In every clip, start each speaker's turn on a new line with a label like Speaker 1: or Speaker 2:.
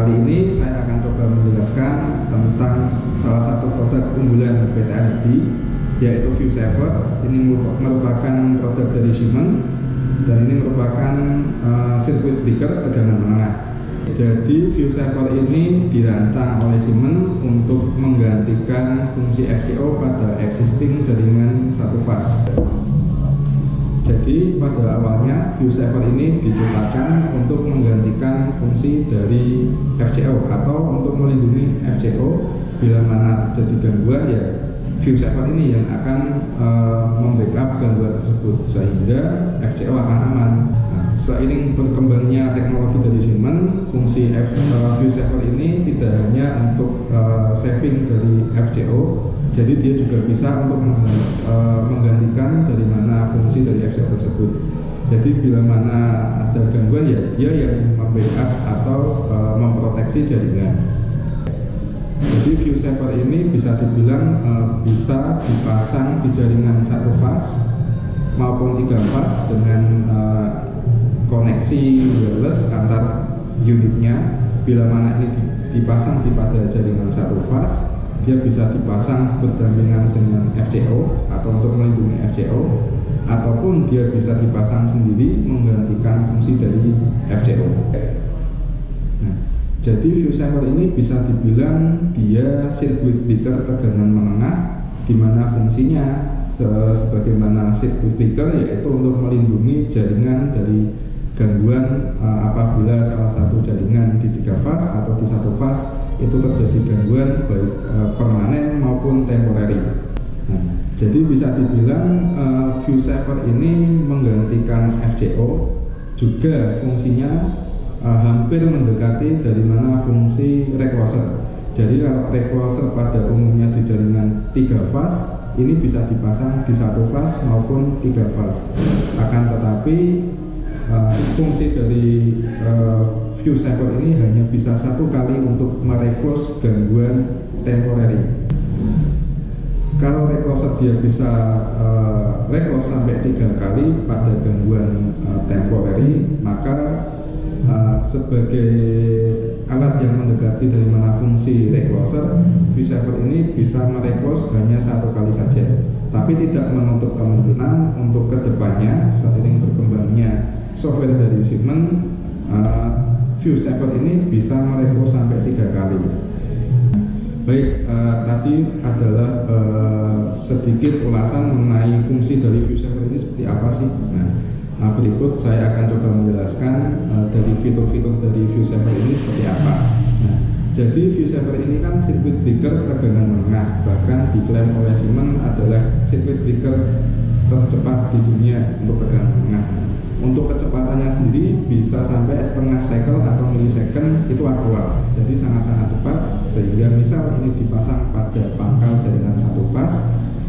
Speaker 1: kali ini saya akan coba menjelaskan tentang salah satu produk unggulan PT Hardy, yaitu ViewSaver. Ini merupakan produk dari Siemens dan ini merupakan sirkuit breaker tegangan menengah. Jadi ViewSaver ini dirancang oleh Siemens untuk menggantikan fungsi FCO pada existing jaringan satu fase. Jadi pada awalnya ViewSaver ini diciptakan untuk menggantikan fungsi dari FCO atau untuk melindungi FCO bila mana terjadi gangguan, ya ViewSaver ini yang akan membackup gangguan tersebut sehingga FCO akan aman. Nah, seiring berkembangnya teknologi dari Siemens, fungsi ViewSaver ini tidak hanya untuk saving dari FCO, jadi dia juga bisa untuk menggantikan dari mana fungsi dari FCO tersebut. Jadi bila mana ada gangguan, ya dia yang membackup atau memproteksi jaringan. Jadi ViewSaver ini bisa dibilang bisa dipasang di jaringan satu fase maupun 3 fase dengan koneksi wireless antar unitnya. Bila mana ini dipasang pada jaringan satu fase, dia bisa dipasang berdampingan dengan FCO atau untuk melindungi FCO, ataupun dia bisa dipasang sendiri menggantikan fungsi dari FCO. Nah, jadi ViewSaver ini bisa dibilang dia sirkuit breaker tegangan menengah, di mana fungsinya sebagaimana sirkuit breaker, yaitu untuk melindungi jaringan dari gangguan apabila salah satu jaringan di 3 fase atau di 1 fase itu terjadi gangguan baik permanen maupun temporary. Nah, jadi bisa dibilang ViewSaver ini menggantikan FCO, juga fungsinya hampir mendekati dari mana fungsi recloser. Jadi kalau recloser pada umumnya di jaringan 3 fase ini bisa dipasang di 1 fase maupun 3 fase. Akan tetapi fungsi dari ViewSaver ini hanya bisa 1 kali untuk mereclose gangguan temporary. Kalau recloser dia bisa reclose sampai 3 kali pada gangguan temporary, maka sebagai alat yang mendekati dari mana fungsi recloser, ViewSaver ini bisa mereclose hanya 1 kali saja, tapi tidak menutup kemungkinan untuk kedepannya seiring berkembangnya software dari Siemens, ViewSaver ini bisa mereclose sampai 3 kali. Baik, tadi adalah sedikit ulasan mengenai fungsi dari ViewSaver ini seperti apa sih. Nah, berikut saya akan coba menjelaskan dari fitur-fitur dari ViewSaver ini seperti apa. Nah, jadi ViewSaver ini kan sirkuit breaker tegangan menengah, bahkan diklaim oleh Siemens adalah sirkuit breaker tercepat di dunia untuk tegangan menengah. Untuk kecepatannya sendiri bisa sampai setengah cycle atau milisecond itu aktual, jadi sangat-sangat cepat. Sehingga misal ini dipasang pada pangkal jaringan 1 fase,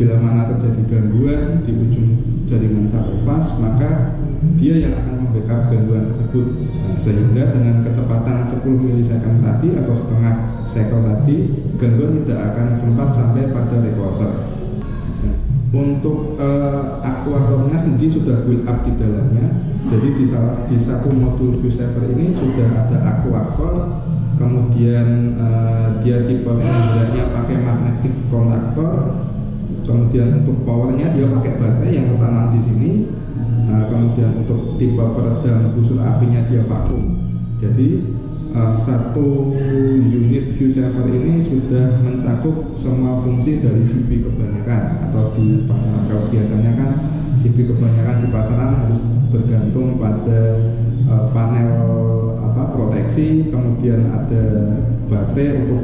Speaker 1: bila mana terjadi gangguan di ujung jaringan 1 fase, maka dia yang akan membackup gangguan tersebut. Nah, sehingga dengan kecepatan 10 milisecond tadi atau setengah cycle tadi, gangguan tidak akan sempat sampai pada recloser. Untuk aktuatornya sendiri sudah build up di dalamnya. Jadi di satu modul ViewSaver ini sudah ada aktuator, kemudian dia tipe penggunaannya pakai magnetic conductor, kemudian untuk powernya dia pakai baterai yang tertanam di sini. Kemudian untuk tipe peredam busur apinya dia vakum. Jadi satu unit ViewSaver ini sudah mencakup semua fungsi dari CP kebanyakan, atau di pasaran kalau biasanya kan CP kebanyakan di pasaran harus bergantung pada panel proteksi, kemudian ada baterai untuk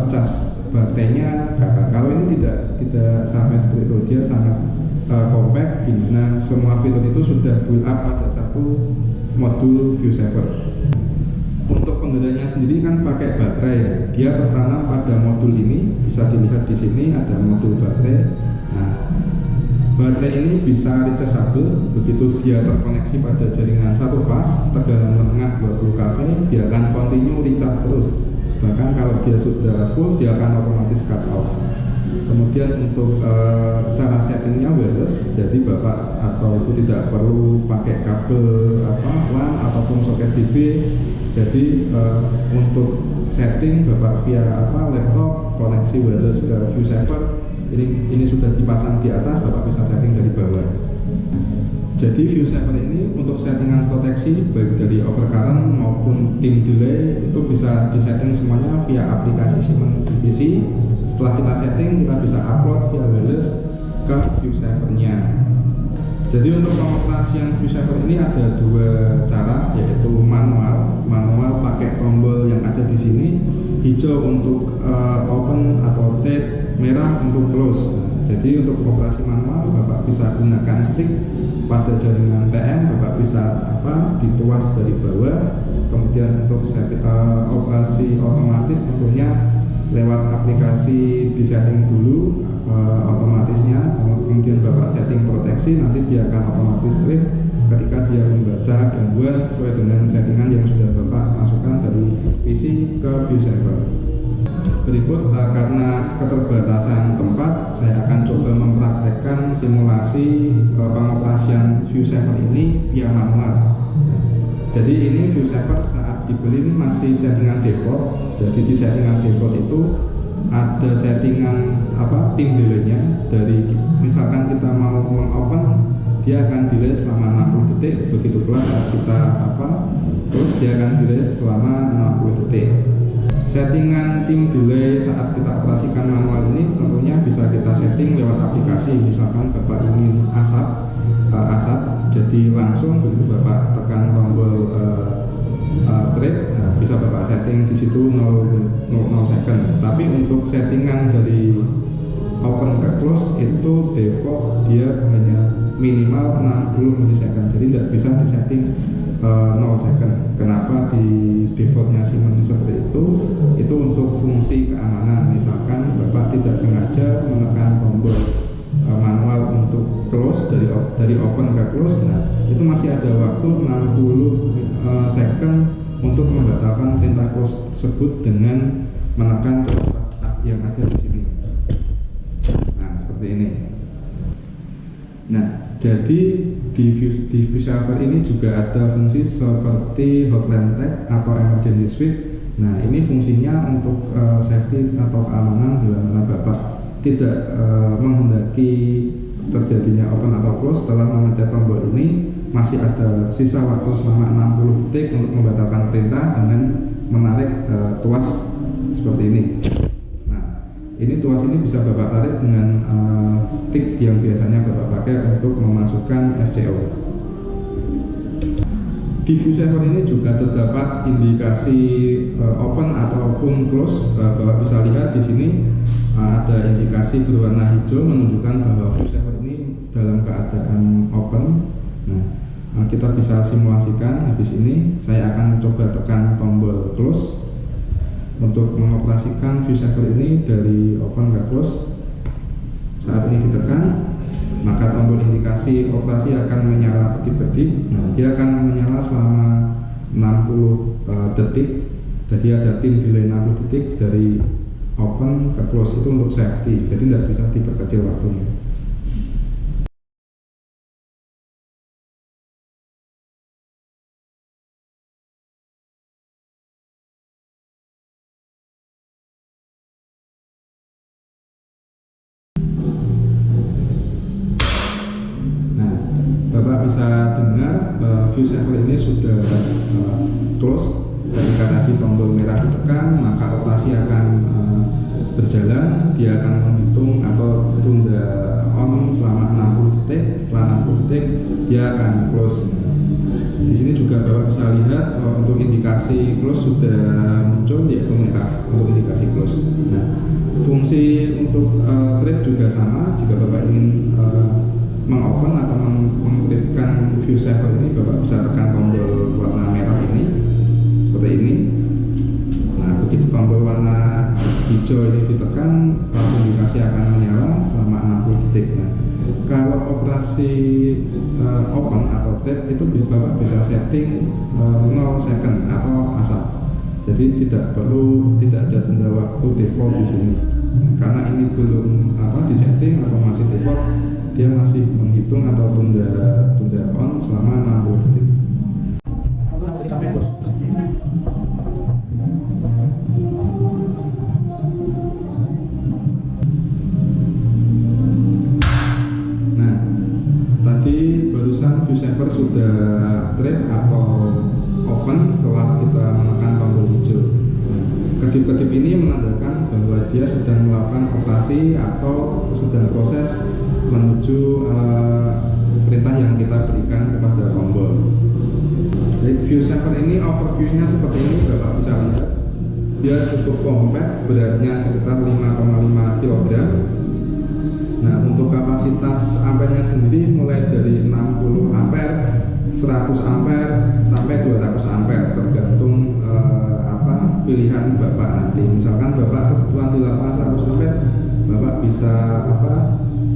Speaker 1: cas baterainya. Kalau ini tidak sampai seperti itu, dia sangat compact, di mana semua fitur itu sudah build up pada satu modul ViewSaver. Untuk penggunanya sendiri kan pakai baterai, dia tertanam pada modul ini. Bisa dilihat di sini ada modul baterai. Nah, baterai ini bisa rechargeable. Begitu dia terkoneksi pada jaringan 1 fase tegangan menengah 20 kV, dia akan continue recharge terus. Bahkan kalau dia sudah full, dia akan otomatis cut off. Kemudian untuk cara settingnya wireless, jadi bapak atau ibu tidak perlu pakai kabel LAN ataupun soket DB. Jadi untuk setting Bapak via laptop koneksi wireless ke ViewSaver ini sudah dipasang di atas, Bapak bisa setting dari bawah. Jadi ViewSaver ini untuk settingan proteksi baik dari overcurrent maupun dim delay itu bisa disetting semuanya via aplikasi Siemens PC. Setelah kita setting, kita bisa upload via wireless ke ViewSaver-nya. Jadi untuk pengoperasian ViewSaver ini ada dua cara, yaitu manual pakai tombol yang ada di sini, hijau untuk open atau tab, merah untuk close. Jadi untuk operasi manual Bapak bisa gunakan stick pada jaringan TM, Bapak bisa dituas dari bawah. Kemudian untuk operasi otomatis tentunya lewat aplikasi disetting dulu otomatisnya, kemudian Bapak setting proteksi, nanti dia akan otomatis trip ketika dia membaca gangguan sesuai dengan settingan yang sudah Bapak masukkan dari PC ke ViewSaver. Berikut karena keterbatasan tempat, saya akan coba mempraktekkan simulasi pengoperasian ViewSaver ini via manual. Jadi ini ViewSaver saat dibeli ini masih settingan default. Jadi di settingan default itu ada settingan dim delay-nya. Dari misalkan kita mau mengopen, dia akan delay selama 60 detik. Begitu pula saat kita terus dia akan delay selama 60 detik. Settingan dim delay saat kita operasikan manual ini tentunya bisa kita setting lewat aplikasi. Misalkan Bapak ingin asap, jadi langsung begitu Bapak tekan tombol trip, bisa Bapak setting di situ 0 second. Tapi untuk settingan dari open ke close itu default dia hanya minimal 60 milisecond, jadi tidak bisa disetting 0 second. Kenapa di defaultnya Siemens seperti itu? Itu untuk fungsi keamanan. Misalkan Bapak tidak sengaja menekan tombol manual untuk close dari open ke close, itu masih ada waktu 60 second untuk membatalkan perintah close tersebut dengan menekan tombol yang ada di sini. Nah, seperti ini. Nah, jadi di ViewSaver ini juga ada fungsi seperti hotline tag atau emergency switch. Nah, ini fungsinya untuk safety atau keamanan bila mana Bapak tidak menghendaki terjadinya open atau close. Setelah memencet tombol ini masih ada sisa waktu selama 60 detik untuk membatalkan perintah dengan menarik tuas seperti ini. Nah, ini tuas ini bisa Bapak tarik dengan stick yang biasanya Bapak pakai untuk memasukkan FCO. Di ViewSaver ini juga terdapat indikasi open ataupun close. Bapak bisa lihat di sini ada indikasi berwarna hijau menunjukkan bahwa ViewSaver ini dalam keadaan open. Nah, kita bisa simulasikan. Habis ini saya akan coba tekan tombol close untuk mengoperasikan ViewSaver ini dari open ke close. Saat ini ditekan, maka tombol indikasi operasi akan menyala kedip-kedip. Nah, dia akan menyala selama 60 detik. Jadi ada dim delay 60 detik dari open ke close itu untuk safety. Jadi tidak bisa diperkecil waktunya. Bapak bisa dengar ViewSaver ini sudah close. Ketika tadi tombol merah ditekan, maka operasi akan berjalan. Dia akan menghitung atau tunda on selama 60 detik. Setelah 60 detik dia akan close. Di sini juga Bapak bisa lihat untuk indikasi close sudah muncul, yaitu merah untuk indikasi close. Nah, fungsi untuk trip juga sama. Jika Bapak ingin mengopen atau mengtripkan ViewSaver ini, Bapak bisa tekan tombol warna merah ini seperti ini. Nah, begitu tombol warna hijau ini ditekan, lampu indikasi akan menyala selama 60 detik. Nah, kalau operasi open atau trip itu Bapak bisa setting 0 second atau asap. Jadi tidak ada tunda waktu default di sini. Karena ini belum disetting atau masih default, dia masih menghitung atau tunda on selama 60 detik. kedip-kedip ini menandakan bahwa dia sedang melakukan operasi atau sedang proses menuju perintah yang kita berikan kepada tombol. Jadi view saver ini overview-nya seperti ini, Bapak bisa lihat. Dia cukup compact, beratnya sekitar 5,5 kg. Nah, untuk kapasitas ampernya sendiri mulai dari 60 ampere, 100 ampere sampai 200 ampere, tergantung pilihan Bapak nanti. Misalkan Bapak kebutuhan di lapangan 100 ampere, Bapak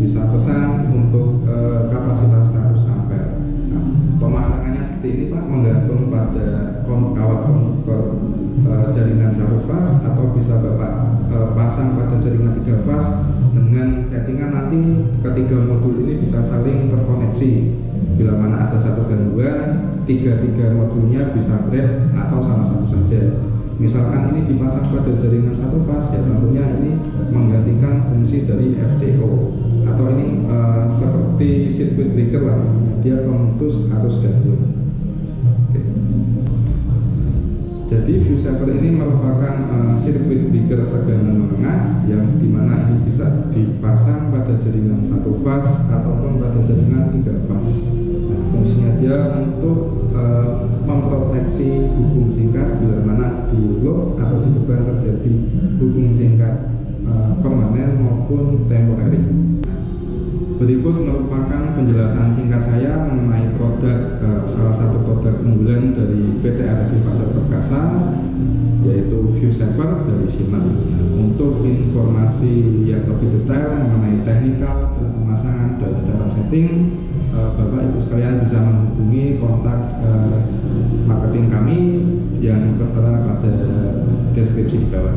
Speaker 1: bisa pesan untuk kapasitas 100 ampere. Nah, pemasangannya seperti ini Pak, menggantung pada kawat konduktor jaringan 1 fase, atau bisa Bapak pasang pada jaringan 3 fase dengan settingan nanti ketiga modul ini bisa saling terkoneksi. Bila mana ada satu gangguan, tiga modulnya bisa grab atau salah satu saja. Misalkan ini dipasang pada jaringan 1 fase, ya tentunya ini menggantikan fungsi dari FCO, atau ini seperti circuit breaker lah, dia pemutus arus gandum. Jadi view saver ini merupakan circuit breaker tegangan menengah yang dimana ini bisa dipasang pada jaringan 1 fase ataupun pada jaringan 3 fase. Nah, fungsinya dia untuk memproteksi hubung singkat bila mana di load atau di beban terjadi hubung singkat permanen maupun temporary. Berikut merupakan penjelasan singkat saya mengenai produk salah satu produk unggulan dari PT RFI Fajar Perkasa, yaitu view saver dari Siemens. Nah, untuk informasi yang lebih detail mengenai teknikal dan pemasangan dan cara setting, Bapak Ibu sekalian bisa menghubungi kontak marketing kami yang tertera pada deskripsi di bawah.